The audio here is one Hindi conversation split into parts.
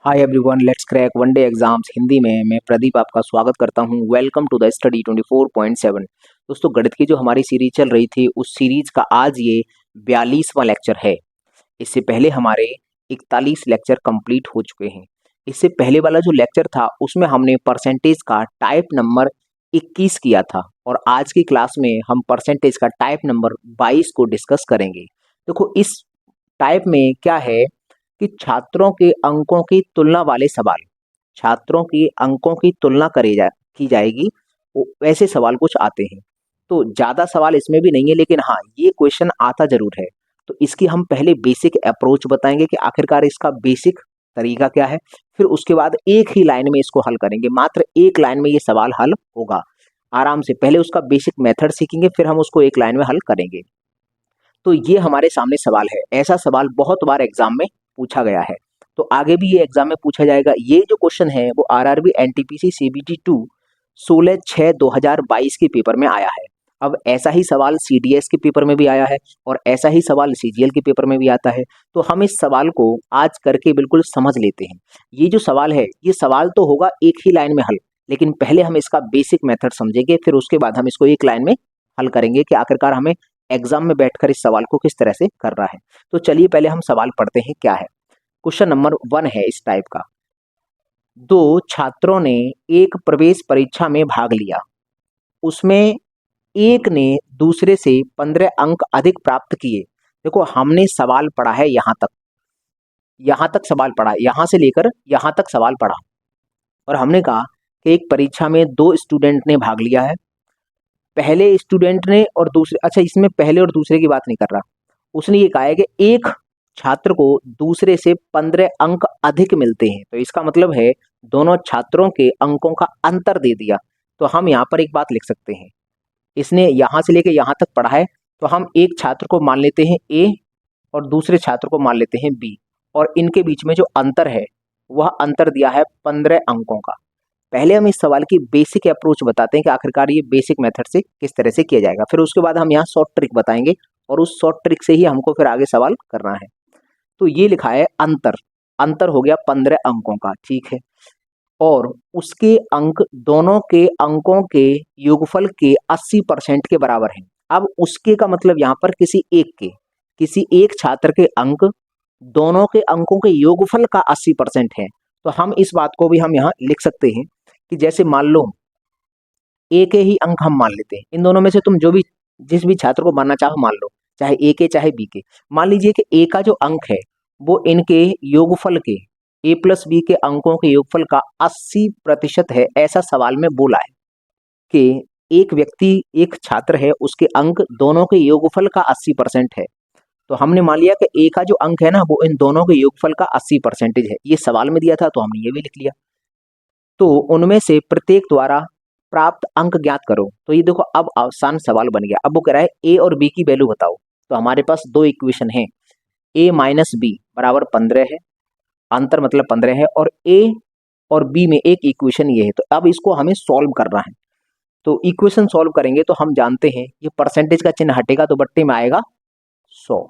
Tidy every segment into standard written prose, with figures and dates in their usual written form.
Hi everyone, let's crack one day exams Hindi में मैं प्रदीप आपका स्वागत करता हूं। Welcome to the study 24.7। दोस्तों, गणित की जो हमारी सीरीज चल रही थी उस सीरीज का आज ये 42वां लेक्चर है। इससे पहले हमारे 41 लेक्चर कंप्लीट हो चुके हैं। इससे पहले वाला जो लेक्चर था उसमें हमने परसेंटेज का टाइप नंबर 21 किया था और आज की क्लास में हम परसेंटेज का टाइप नंबर 22 को डिस्कस करेंगे। देखो, इस टाइप में क्या है कि छात्रों के अंकों की तुलना वाले सवाल, छात्रों के अंकों की तुलना की जाएगी, वैसे सवाल कुछ आते हैं। तो ज़्यादा सवाल इसमें भी नहीं है, लेकिन हाँ, ये क्वेश्चन आता जरूर है। तो इसकी हम पहले बेसिक अप्रोच बताएंगे कि आखिरकार इसका बेसिक तरीका क्या है, फिर उसके बाद एक ही लाइन में इसको हल करेंगे। मात्र एक लाइन में ये सवाल हल होगा आराम से। पहले उसका बेसिक मेथड सीखेंगे, फिर हम उसको एक लाइन में हल करेंगे। तो ये हमारे सामने सवाल है। ऐसा सवाल बहुत बार एग्जाम में पूछा गया है, तो आगे भी ये एग्जाम में पूछा जाएगा। ये जो क्वेश्चन है वो आरआरबी एनटीपीसी सीबीटी 2 16/6/2022 के पेपर में आया है। अब ऐसा ही सवाल सीडीएस के पेपर में भी आया है और ऐसा ही सवाल सीजीएल के पेपर में भी आता है। तो हम इस सवाल को आज करके बिल्कुल समझ लेते हैं। ये जो सवाल है, ये सवाल तो होगा एक ही लाइन में हल, लेकिन पहले हम इसका बेसिक मेथड समझेंगे, फिर उसके बाद हम इसको एक लाइन में हल करेंगे कि आखिरकार हमें एग्जाम में बैठकर इस सवाल को किस तरह से कर रहा है। तो चलिए पहले हम सवाल पढ़ते हैं क्या है। क्वेश्चन नंबर 1 है इस टाइप का। दो छात्रों ने एक प्रवेश परीक्षा में भाग लिया। उसमें एक ने दूसरे से 15 अंक अधिक प्राप्त किए। देखो, हमने सवाल पढ़ा है यहां तक सवाल पढ़ा, यहां से लेकर यहां तक सवाल पढ़ा और हमने कहा कि एक परीक्षा में दो स्टूडेंट ने भाग लिया है। पहले स्टूडेंट ने और दूसरे, अच्छा, इसमें पहले और दूसरे की बात नहीं कर रहा। उसने ये कहा है कि एक छात्र को दूसरे से 15 अंक अधिक मिलते हैं, तो इसका मतलब है दोनों छात्रों के अंकों का अंतर दे दिया। तो हम यहाँ पर एक बात लिख सकते हैं, इसने यहाँ से लेकर यहाँ तक पढ़ा है, तो हम एक छात्र को मान लेते हैं ए और दूसरे छात्र को मान लेते हैं बी, और इनके बीच में जो अंतर है वह अंतर दिया है 15 अंकों का। पहले हम इस सवाल की बेसिक अप्रोच बताते हैं कि आखिरकार ये बेसिक मेथड से किस तरह से किया जाएगा, फिर उसके बाद हम यहाँ शॉर्ट ट्रिक बताएंगे और उस शॉर्ट ट्रिक से ही हमको फिर आगे सवाल करना है। तो ये लिखा है अंतर हो गया 15 अंकों का, ठीक है, और उसके अंक दोनों के अंकों के योगफल के 80% के बराबर हैं। अब उसके का मतलब यहाँ पर किसी एक छात्र के अंक दोनों के अंकों के योगफल का 80% है। तो हम इस बात को भी हम यहाँ लिख सकते हैं कि जैसे मान लो ए के ही अंक हम मान लेते हैं। इन दोनों में से तुम जिस भी छात्र को मानना चाहो मान लो, चाहे ए के चाहे बी के। मान लीजिए कि ए का जो अंक है वो इनके योगफल के, ए प्लस बी के अंकों के योगफल का 80% है। ऐसा सवाल में बोला है कि एक छात्र है, उसके अंक दोनों के योगफल का 80% है। तो हमने मान लिया कि ए का जो अंक है ना वो इन दोनों के योगफल का 80% है। ये सवाल में दिया था तो हमने ये भी लिख लिया। तो उनमें से प्रत्येक द्वारा प्राप्त अंक ज्ञात करो। तो ये देखो, अब आसान सवाल बन गया। अब वो कह रहा है ए और बी की वैल्यू बताओ। तो हमारे पास दो इक्वेशन है, ए माइनस बी बराबर 15 है, अंतर मतलब 15 है, और ए और बी में एक इक्वेशन ये है। तो अब इसको हमें सॉल्व करना है। तो इक्वेशन सॉल्व करेंगे तो हम जानते हैं ये परसेंटेज का चिन्ह हटेगा तो बट्टे में आएगा 100।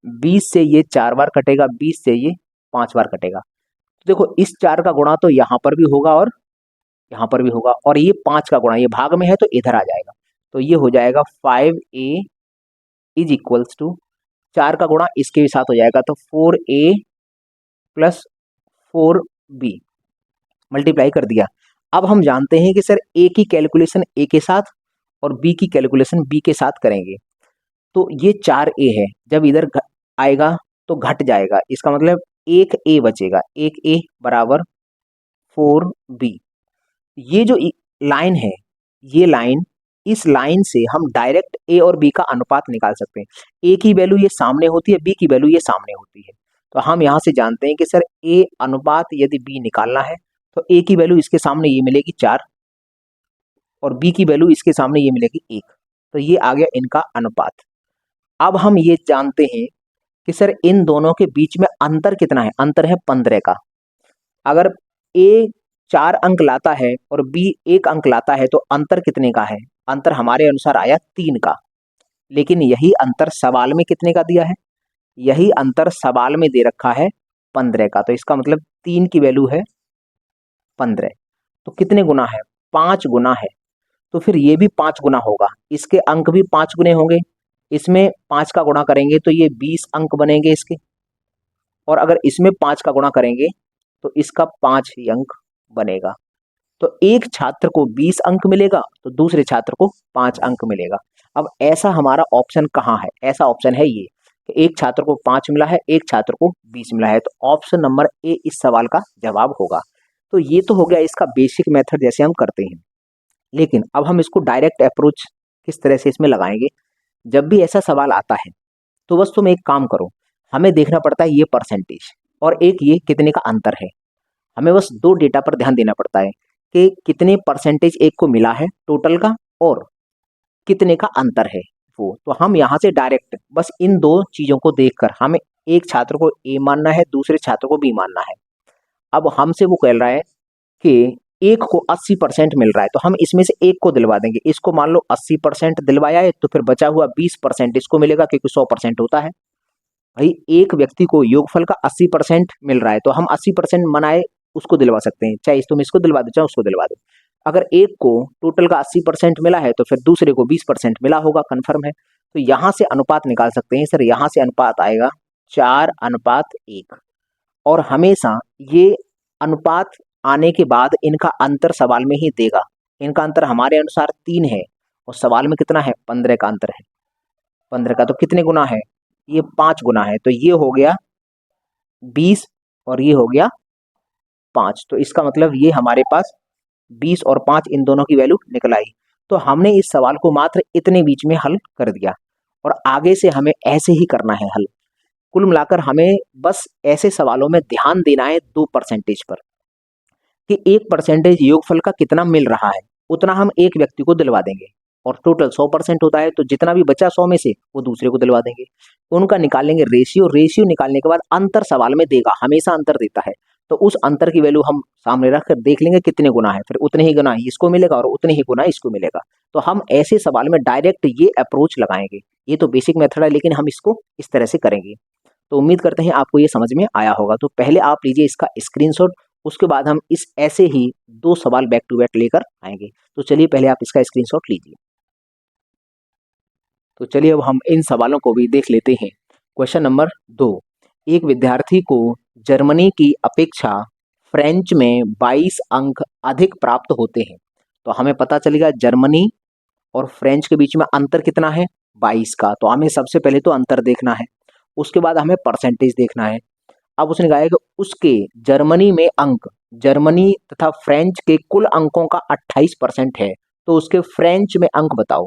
20 से ये 4 बार कटेगा, 20 से ये 5 बार कटेगा। तो देखो, इस 4 का गुणा तो यहाँ पर भी होगा और यहाँ पर भी होगा, और ये 5 का गुणा ये भाग में है तो इधर आ जाएगा। तो ये हो जाएगा 5a इज इक्वल्स टू 4 का गुणा इसके भी साथ हो जाएगा तो 4a प्लस 4b, मल्टीप्लाई कर दिया। अब हम जानते हैं कि सर ए की कैलकुलेशन ए के साथ और बी की कैलकुलेशन बी के साथ करेंगे। तो ये 4a है, जब इधर आएगा तो घट जाएगा, इसका मतलब 1a बचेगा। 1a बराबर 4b। ये जो लाइन है, ये लाइन, इस लाइन से हम डायरेक्ट ए और बी का अनुपात निकाल सकते हैं। ए की वैल्यू ये सामने होती है, बी की वैल्यू ये सामने होती है। तो हम यहाँ से जानते हैं कि सर ए अनुपात यदि बी निकालना है तो ए की वैल्यू इसके सामने ये मिलेगी 4 और बी की वैल्यू इसके सामने ये मिलेगी 1। तो ये आ गया इनका अनुपात। अब हम ये जानते हैं कि सर इन दोनों के बीच में अंतर कितना है। अंतर है 15 का। अगर ए 4 अंक लाता है और बी 1 अंक लाता है तो अंतर कितने का है। अंतर हमारे अनुसार आया 3 का, लेकिन यही अंतर सवाल में कितने का दिया है। यही अंतर सवाल में दे रखा है 15 का। तो इसका मतलब 3 की वैल्यू है 15, तो कितने गुना है? 5 गुना है। तो फिर ये भी 5 गुना होगा, इसके अंक भी 5 गुने होंगे, इसमें 5 का गुणा करेंगे तो ये 20 अंक बनेंगे इसके, और अगर इसमें 5 का गुणा करेंगे तो इसका 5 ही अंक बनेगा। तो एक छात्र को 20 अंक मिलेगा तो दूसरे छात्र को 5 अंक मिलेगा। अब ऐसा हमारा ऑप्शन कहाँ है? ऐसा ऑप्शन है ये कि एक छात्र को 5 मिला है, एक छात्र को 20 मिला है, तो ऑप्शन नंबर ए इस सवाल का जवाब होगा। तो ये तो हो गया इसका बेसिक मेथड जैसे हम करते हैं, लेकिन अब हम इसको डायरेक्ट अप्रोच किस तरह से इसमें लगाएंगे। जब भी ऐसा सवाल आता है तो बस तुम एक काम करो, हमें देखना पड़ता है ये परसेंटेज और एक ये कितने का अंतर है। हमें बस 2 डेटा पर ध्यान देना पड़ता है कि कितने परसेंटेज एक को मिला है टोटल का और कितने का अंतर है वो। तो हम यहाँ से डायरेक्ट बस इन 2 चीज़ों को देखकर हमें एक छात्र को ए मानना है, दूसरे छात्र को बी मानना है। अब हमसे वो कह रहा है कि एक को 80% मिल रहा है, तो हम इसमें से एक को दिलवा देंगे। इसको मान लो 80% दिलवाया है, तो फिर बचा हुआ 20% इसको मिलेगा, क्योंकि 100% होता है। भाई एक व्यक्ति को योगफल का 80% मिल रहा है, तो हम 80% मनाए उसको दिलवा सकते हैं, चाहे तुम इसको दिलवा दो चाहे उसको दिलवा दो। अगर एक को टोटल का 80% मिला है तो फिर दूसरे को 20% मिला होगा, कन्फर्म है। तो यहाँ से अनुपात निकाल सकते हैं सर, यहाँ से अनुपात आएगा 4:1, और हमेशा ये अनुपात आने के बाद इनका अंतर सवाल में ही देगा। इनका अंतर हमारे अनुसार 3 है और सवाल में कितना है? 15 का अंतर है। 15 का तो कितने गुना है? ये 5 गुना है, तो ये हो गया 20 और ये हो गया 5। तो इसका मतलब ये हमारे पास 20 और 5 इन दोनों की वैल्यू निकल आई। तो हमने इस सवाल को मात्र इतने बीच में हल कर दिया और आगे से हमें ऐसे ही करना है हल। कुल मिलाकर हमें बस ऐसे सवालों में ध्यान देना है 2% पर, कि 1% योगफल का कितना मिल रहा है उतना हम एक व्यक्ति को दिलवा देंगे, और टोटल 100% होता है तो जितना भी बचा 100 में से वो दूसरे को दिलवा देंगे। उनका निकालेंगे रेशियो, रेशियो निकालने के बाद अंतर सवाल में देगा, हमेशा अंतर देता है, तो उस अंतर की वैल्यू हम सामने रख कर देख लेंगे कितने गुना है, फिर उतने ही गुना इसको मिलेगा और उतने ही गुना इसको मिलेगा। तो हम ऐसे सवाल में डायरेक्ट ये अप्रोच लगाएंगे। ये तो बेसिक मेथड है, लेकिन हम इसको इस तरह से करेंगे। तो उम्मीद करते हैं आपको ये समझ में आया होगा। तो पहले आप लीजिए इसका स्क्रीनशॉट, उसके बाद हम इस ऐसे ही 2 सवाल बैक टू बैक लेकर आएंगे। तो चलिए पहले आप इसका स्क्रीनशॉट लीजिए। तो चलिए अब हम इन सवालों को भी देख लेते हैं। क्वेश्चन नंबर 2, एक विद्यार्थी को जर्मनी की अपेक्षा फ्रेंच में 22 अंक अधिक प्राप्त होते हैं। तो हमें पता चलेगा जर्मनी और फ्रेंच के बीच में अंतर कितना है? 22 का। तो हमें सबसे पहले तो अंतर देखना है, उसके बाद हमें परसेंटेज देखना है। अब उसने कहा है कि उसके जर्मनी में अंक, जर्मनी तथा फ्रेंच के कुल अंकों का 28% है, तो उसके फ्रेंच में अंक बताओ।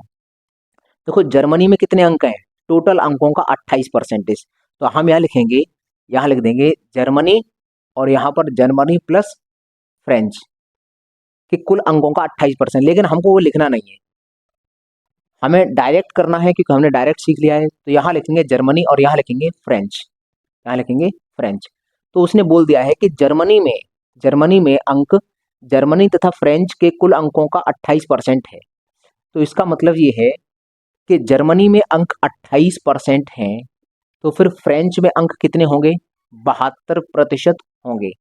देखो जर्मनी में कितने अंक हैं? टोटल अंकों का 28%। तो हम यहाँ लिखेंगे, यहाँ लिख देंगे जर्मनी और यहाँ पर जर्मनी प्लस फ्रेंच के कुल अंकों का 28%, लेकिन हमको वो लिखना नहीं है, हमें डायरेक्ट करना है क्योंकि हमने डायरेक्ट सीख लिया है। तो यहाँ लिखेंगे जर्मनी और यहाँ लिखेंगे फ्रेंच, यहाँ लिखेंगे फ्रेंच। तो उसने बोल दिया है कि जर्मनी में अंक जर्मनी तथा फ्रेंच के कुल अंकों का 28% है। तो इसका मतलब ये है कि जर्मनी में अंक 28% हैं, तो फिर फ्रेंच में अंक कितने होंगे? 72% होंगे।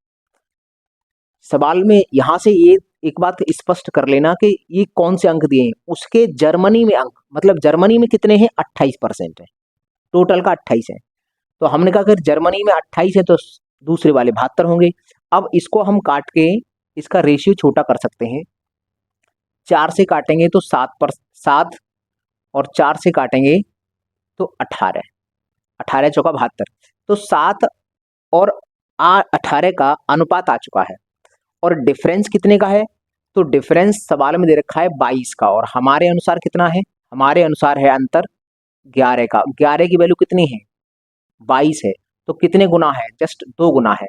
सवाल में यहाँ से ये एक बात स्पष्ट कर लेना कि ये कौन से अंक दिए हैं, उसके जर्मनी में अंक, मतलब जर्मनी में कितने हैं? 28% है, टोटल का 28 है। तो हमने कहा अगर जर्मनी में 28 है तो दूसरे वाले 72 होंगे। अब इसको हम काट के इसका रेशियो छोटा कर सकते हैं। 4 से काटेंगे तो 7 और 4 से काटेंगे तो 18, 18 चौका 72। तो 7 और 18 का अनुपात आ चुका है, और डिफरेंस कितने का है? तो डिफरेंस सवाल में दे रखा है 22 का, और हमारे अनुसार कितना है? हमारे अनुसार है अंतर 11 का। 11 की वैल्यू कितनी है? 22 है, तो कितने गुना है? जस्ट 2 गुना है।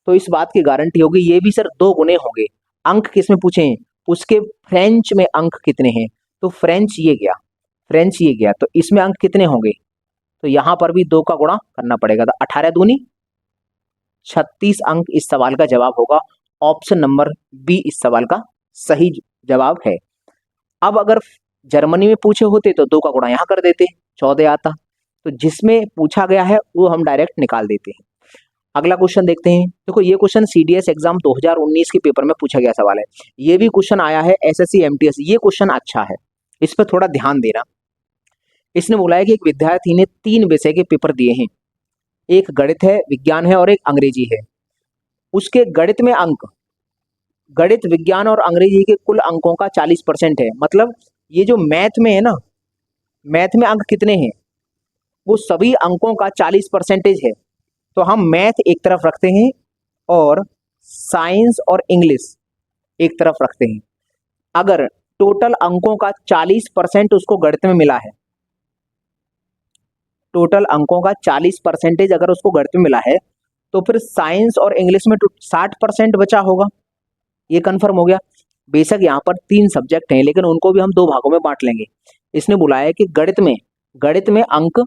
तो इस बात की गारंटी होगी ये भी सर 2 गुने होंगे। अंक किसमें पूछे? उसके फ्रेंच में अंक कितने हैं? तो फ्रेंच ये गया, फ्रेंच ये गया, तो इसमें अंक कितने होंगे? तो यहाँ पर भी 2 का गुणा करना पड़ेगा, तो 18 दूनी 36 अंक इस सवाल का जवाब होगा। ऑप्शन नंबर बी इस सवाल का सही जवाब है। अब अगर जर्मनी में पूछे होते तो 2 का गुणा यहाँ कर देते, 14 आता। तो जिसमें पूछा गया है वो हम डायरेक्ट निकाल देते हैं। अगला क्वेश्चन देखते हैं। देखो ये क्वेश्चन सीडीएस एग्जाम 2019 के पेपर में पूछा गया सवाल है। ये भी क्वेश्चन आया है एसएससी एमटीएस। ये क्वेश्चन अच्छा है, इस पर थोड़ा ध्यान देना। इसने बोला है कि एक विद्यार्थी ने 3 विषय के पेपर दिए हैं, एक गणित है, विज्ञान है और एक अंग्रेजी है। उसके गणित में अंक, गणित, विज्ञान और अंग्रेजी के कुल अंकों का 40% है। मतलब ये जो मैथ में है ना, मैथ में अंक कितने हैं, वो सभी अंकों का 40% है। तो हम मैथ एक तरफ रखते हैं और साइंस और इंग्लिश एक तरफ रखते हैं। अगर टोटल अंकों का 40% उसको गणित में मिला है, टोटल अंकों का 40% अगर उसको गणित में मिला है, तो फिर साइंस और इंग्लिश में 60% बचा होगा। ये कंफर्म हो गया। बेशक यहाँ पर 3 सब्जेक्ट हैं, लेकिन उनको भी हम 2 भागों में बांट लेंगे। इसने बुलाया है कि गणित में अंक,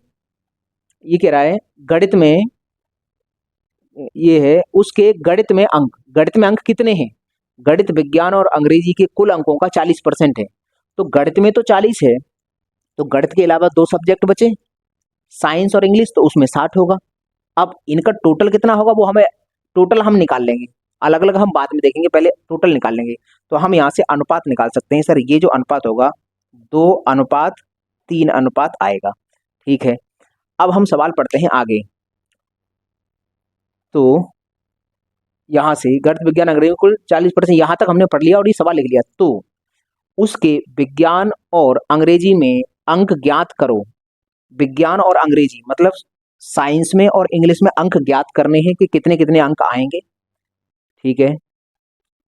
ये कह रहा है गणित में, ये है उसके गणित में अंक कितने हैं, गणित, विज्ञान और अंग्रेजी के कुल अंकों का 40% है। तो गणित में तो 40 है, तो गणित के अलावा 2 सब्जेक्ट बचे, साइंस और इंग्लिश, तो उसमें 60 होगा। अब इनका टोटल कितना होगा वो हमें, टोटल हम निकाल लेंगे, अलग अलग हम बाद में देखेंगे, पहले टोटल निकाल लेंगे। तो हम यहाँ से अनुपात निकाल सकते हैं। सर ये जो अनुपात होगा 2:3 आएगा। ठीक है, अब हम सवाल पढ़ते हैं आगे। तो यहाँ से गणित, विज्ञान, अंग्रेजी कुल 40%, यहाँ तक हमने पढ़ लिया और ये सवाल लिख लिया। तो उसके विज्ञान और अंग्रेजी में अंक ज्ञात करो। विज्ञान और अंग्रेजी मतलब साइंस में और इंग्लिश में अंक ज्ञात करने हैं कि कितने कितने अंक आएंगे। ठीक है,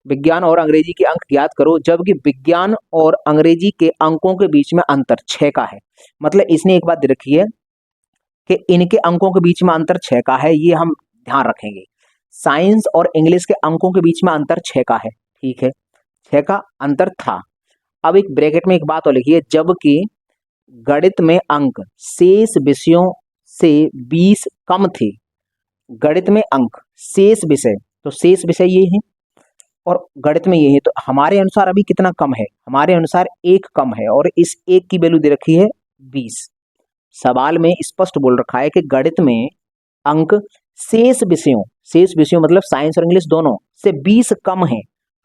विज्ञान और अंग्रेजी के अंक ज्ञात करो, जबकि विज्ञान और अंग्रेजी के अंकों के बीच में अंतर 6 का है। मतलब इसने एक बात दे रखी है कि इनके अंकों के बीच में अंतर 6 का है, ये हम ध्यान रखेंगे। साइंस और इंग्लिश के अंकों के बीच में अंतर 6 का है। ठीक है, 6 का अंतर था। अब एक ब्रैकेट में एक बात और लिखिए, जबकि गणित में अंक शेष विषयों से 20 कम थे। गणित में अंक शेष विषय, तो शेष विषय ये है और गणित में ये है, तो हमारे अनुसार अभी कितना कम है, हमारे अनुसार 1 कम है और इस 1 की वैल्यू दे रखी है 20। सवाल में स्पष्ट बोल रखा है कि गणित में अंक शेष विषयों मतलब साइंस और इंग्लिश दोनों से 20 कम है।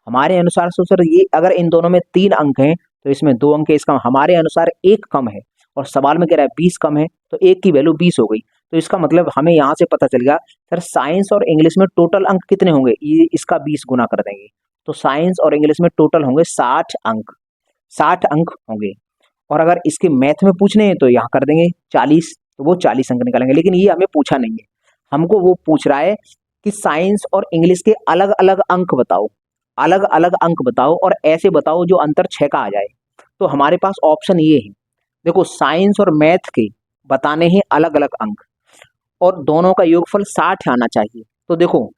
हमारे अनुसार तो सर ये अगर इन दोनों में 3 अंक हैं तो इसमें 2 अंक है, इसका हमारे अनुसार 1 कम है और सवाल में कह रहा है 20 कम है, तो 1 की वैल्यू 20 हो गई। तो इसका मतलब हमें यहाँ से पता चल गया सर साइंस और इंग्लिश में टोटल अंक कितने होंगे, ये इसका 20 गुना कर देंगे, तो साइंस और इंग्लिश में टोटल होंगे 60 अंक, 60 अंक होंगे। और अगर इसके मैथ में पूछने हैं तो यहाँ कर देंगे 40, तो वो 40 अंक निकालेंगे। लेकिन ये हमें पूछा नहीं है, हमको वो पूछ रहा है कि साइंस और इंग्लिश के अलग अलग अंक बताओ, अलग अलग अंक बताओ और ऐसे बताओ जो अंतर 6 का आ जाए। तो हमारे पास ऑप्शन ये है, देखो साइंस और मैथ के बताने हैं अलग अलग अंक और दोनों का योगफल 60 आना चाहिए। तो देखो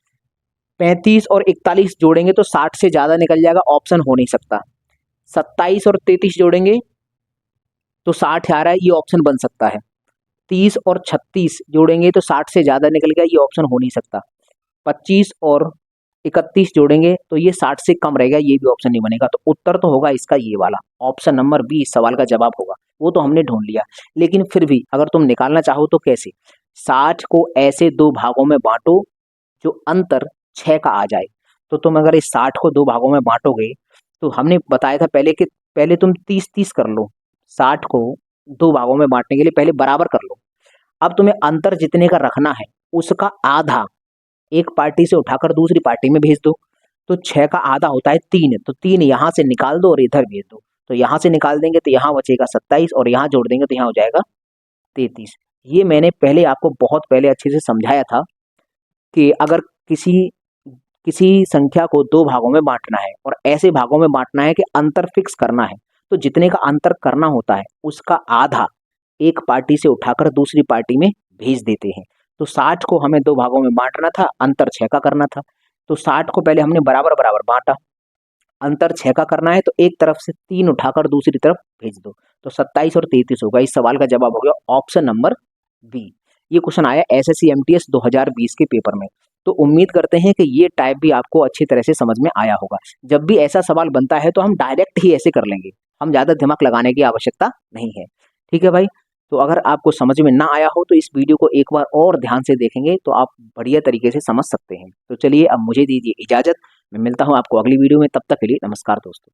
35 और 41 जोड़ेंगे तो 60 से ज्यादा निकल जाएगा, ऑप्शन हो नहीं सकता। 27 और 33 जोड़ेंगे तो 60 आ रहा है, ये ऑप्शन बन सकता है। 30 और 36 जोड़ेंगे तो 60 से ज्यादा निकल गया, ये ऑप्शन हो नहीं सकता। 25 और 31 जोड़ेंगे तो ये 60 से कम रहेगा, ये भी ऑप्शन नहीं बनेगा। तो उत्तर तो होगा इसका ये वाला, ऑप्शन नंबर बी सवाल का जवाब होगा। वो तो हमने ढूंढ लिया, लेकिन फिर भी अगर तुम निकालना चाहो तो कैसे, 60 को ऐसे 2 भागों में बांटो जो अंतर 6 का आ जाए। तो तुम अगर इस 60 को 2 भागों में बांटोगे, तो हमने बताया था पहले कि पहले तुम 30-30 कर लो, 60 को 2 भागों में बांटने के लिए पहले बराबर कर लो। अब तुम्हें अंतर जितने का रखना है उसका आधा एक पार्टी से उठाकर दूसरी पार्टी में भेज दो। तो 6 का आधा होता है 3, तो 3 यहाँ से निकाल दो और इधर भेज दो। तो यहाँ से निकाल देंगे तो यहाँ बचेगा 27 और यहाँ जोड़ देंगे तो यहाँ हो जाएगा 33। ये मैंने पहले आपको बहुत पहले अच्छे से समझाया था कि अगर किसी किसी संख्या को 2 भागों में बांटना है और ऐसे भागों में बांटना है कि अंतर फिक्स करना है, तो जितने का अंतर करना होता है उसका आधा एक पार्टी से उठाकर दूसरी पार्टी में भेज देते हैं। तो 60 को हमें 2 भागों में बांटना था, अंतर 6 का करना था। तो 60 को पहले हमने बराबर बराबर बांटा, अंतर 6 का करना है तो एक तरफ से 3 उठाकर दूसरी तरफ भेज दो, तो 27 और 33 होगा। इस सवाल का जवाब हो गया ऑप्शन नंबर बी। ये क्वेश्चन आया एसएससी एमटीएस 2020 के पेपर में। तो उम्मीद करते हैं कि ये टाइप भी आपको अच्छी तरह से समझ में आया होगा। जब भी ऐसा सवाल बनता है तो हम डायरेक्ट ही ऐसे कर लेंगे, हम ज़्यादा दिमाग लगाने की आवश्यकता नहीं है। ठीक है भाई, तो अगर आपको समझ में ना आया हो तो इस वीडियो को एक बार और ध्यान से देखेंगे तो आप बढ़िया तरीके से समझ सकते हैं। तो चलिए अब मुझे दीजिए इजाज़त, मैं मिलता हूँ आपको अगली वीडियो में, तब तक के लिए नमस्कार दोस्तों।